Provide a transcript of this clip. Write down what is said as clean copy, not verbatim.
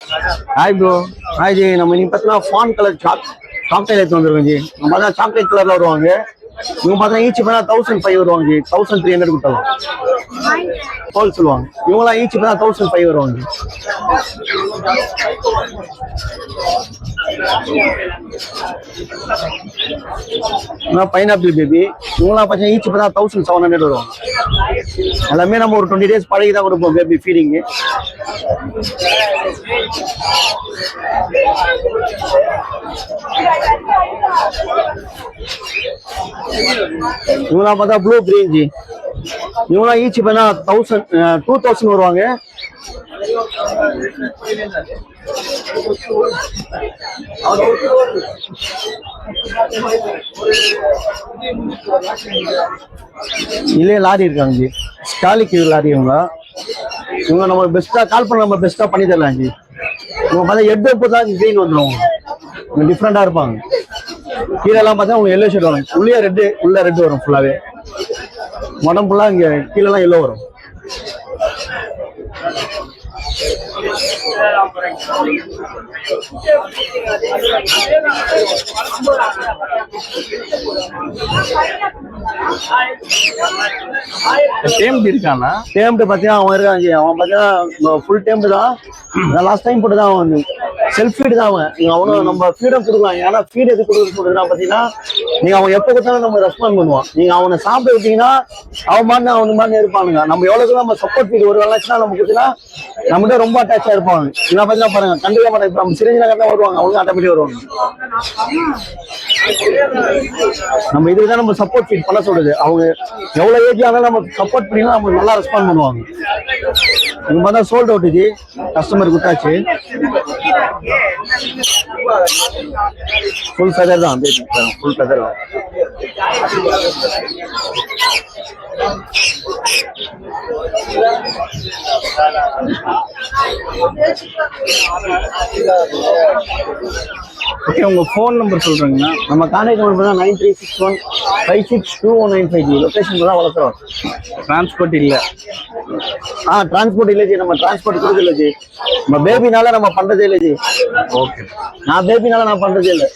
Hi bro. Hi G. நம்ம நீங்க பார்த்தீங்கன்னா ஃபான் கலர் சாக்லேட் எடுத்து வந்துருக்கோம் ஜி. நம்ம பார்த்தா சாக்லேட் கலர்ல வருவாங்க. இவங்க பார்த்தா ஈச் பண்ணா 1500 வருவாங்க ஜி. 1300 கொடுத்தாலும் ஹோல் சொல்லுவாங்க. இவங்களாம் ஈச் பண்ணா 1500 வருவாங்க ஜி. பைனாப்பிள் பேபி இவங்களாம் பார்த்தா ஈச் பண்ணா 1700 வருவாங்க. எல்லாமே நம்ம ஒரு 20 days பழகி தான் கொடுப்போம் பேபி ஃபீடிங்கு. இவங்களாம் பார்த்தா ப்ளூ கிரீன் ஜி. இவங்களாம் ஈச் பண்ணா 2000 வருவாங்க. இல்லையே லாரி இருக்காங்க ஜி. ஸ்டாலிக்கு லாரி இவங்க நம்ம பெஸ்டா கால் பண்ண நம்ம பெஸ்டா பண்ணி தரலாம் ஜி. இவங்க பார்த்தா எட் வெப்பு தான் கிரீன் வந்துடும். இவங்க டிஃப்ரெண்டா இருப்பாங்க. கீழே எல்லாம் பார்த்தா உங்களுக்கு எல்லோ ஷேட் வரும். உள்ளே ரெட்டு உள்ள ரெட்டு வரும். ஃபுல்லாவே உடம்பு ஃபுல்லா இங்க கீழே எல்லாம் எல்லோ வரும். டேம்டு இருக்கானா? டேம்டு பாத்தீங்கன்னா அவன் இருக்கான். அவன் பாத்தீங்கன்னா ஃபுல் டேம்டு தான். லாஸ்ட் டைம் போட்டு தான் அவன் வந்து செல்ஃப் ஃபீடு தான் அவனும் நம்ம ஃபீடம் கொடுக்கலாம். ஏன்னா ஃபீடு எது கொடுக்குறதுனா பாத்தீங்கன்னா நீங்க அவன் எப்போ கொடுத்தாலும் நம்ம ரெஸ்பாண்ட் பண்ணுவான். நீங்க அவனை சாப்பிட விட்டீங்கன்னா அவன் மாதிரி அவனுக்கு மாதிரி இருப்பானுங்க. நம்ம எவ்வளவு நம்ம சப்போர்ட் ஃபீடு ஒரு வேலைச்சுன்னா நம்ம கொடுத்தீங்கன்னா நம்மகிட்ட ரொம்ப அட்டாச்சா இருப்பாங்க. இதெல்லாம் பாத்தீங்கன்னா பாருங்க கண்டுக்க மாட்டாங்க. நம்ம சிரிஞ்சினா கரெக்டா வருவாங்க. அவங்க ஆட்டோமேட்டிக் வருவாங்க. நம்ம இதுதான் நம்ம சப்போர்ட் ஃபீட் பண்ண சொல்றது. அவங்க எவ்வளவு ஏஜ் ஆனாலும் நம்ம சப்போர்ட் பண்ணினா அவங்க நல்லா ரெஸ்பாண்ட் பண்ணுவாங்க. இந்த மாதிரி தான் சோல்ட் அவுட் ஜி. கஸ்டமர் கொடுத்தாச்சு. ஃபுல் ஃபெதர் தான் ஃபுல் ஃபெதர் தான். ஓகே, உங்க ஃபோன் நம்பர் சொல்றீங்கன்னா நம்ம கான்டாக்ட் நம்பர் தான் 9361562195. லொகேஷன் தான் வளர்க்குறோம். டிரான்ஸ்போர்ட் இல்லை. டிரான்ஸ்போர்ட் இல்லை ஜி. நம்ம டிரான்ஸ்போர்ட் கொடுக்கல ஜி. நம்ம பேபினால நம்ம பண்றதே இல்லை ஜி. ஓகே, நான் பேபினால நான் பண்றதே இல்லை.